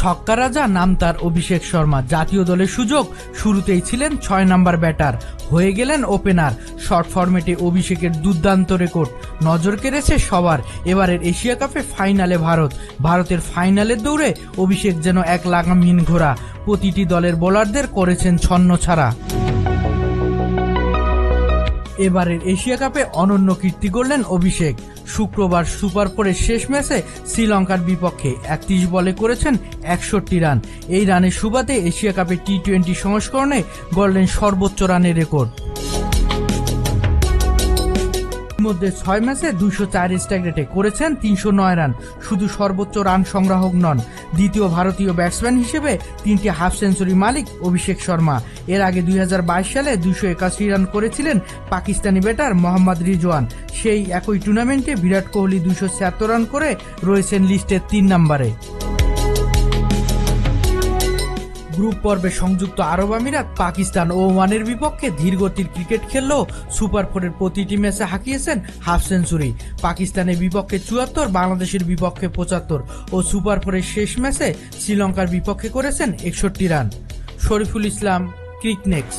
ছক্কা রাজা নাম তার অভিষেক শর্মা। জাতীয় দলের সুযোগ শুরুতেই ছিলেন 6 নম্বর ব্যাটার, হয়ে গেলেন ওপেনার। শর্ট ফরম্যাটে অভিষেকের দুর্দান্ত রেকর্ড নজর কেড়েছে সবার। এবারের এশিয়া কাপে ফাইনালে ভারতের ফাইনালের দৌড়ে অভিষেক যেন এক লাগামহীন ঘোড়া। প্রতিটি দলের বোলারদের করেছেন ছন্নছাড়া। এবারের এশিয়া কাপে অনন্য কীর্তি গড়লেন অভিষেক। শুক্রবার সুপার 4-এর শেষ ম্যাচে শ্রীলঙ্কার বিপক্ষে 31 বলে করেছেন 61 রান। এই রানের সুবাদে এশিয়া কাপের টি-20 সংস্করণে গড়লেন সর্বোচ্চ রানের রেকর্ড। মধ্যে 6 ম্যাচে 204 স্ট্রাইক রেটে করেছেন 309 রান। শুধু সর্বোচ্চ রান সংগ্রাহক নন, দ্বিতীয় ভারতীয় ব্যাটসম্যান হিসেবে 3টি হাফ সেঞ্চুরি মালিক অভিষেক শর্মা। এর আগে 2022 সালে 281 রান করেছিলেন পাকিস্তানি ব্যাটার মোহাম্মদ রিজওয়ান। সেই একই টুর্নামেন্টে বিরাট কোহলি 276 রান করে রয়েছেন লিস্টের 3 নম্বরে। গ্রুপ পর্বে সংযুক্ত আরব আমিরাত, পাকিস্তান ও ওমানের বিপক্ষে ধীরগতির ক্রিকেট খেললেও সুপার 4-এর প্রতিটি ম্যাচে হাঁকিয়েছেন হাফ সেঞ্চুরি। পাকিস্তানের বিপক্ষে 74, বাংলাদেশের বিপক্ষে 75 ও সুপার 4-এর শেষ ম্যাচে শ্রীলঙ্কার বিপক্ষে করেছেন 61 রান। শরীফুল ইসলাম, ক্রিকনেক্স।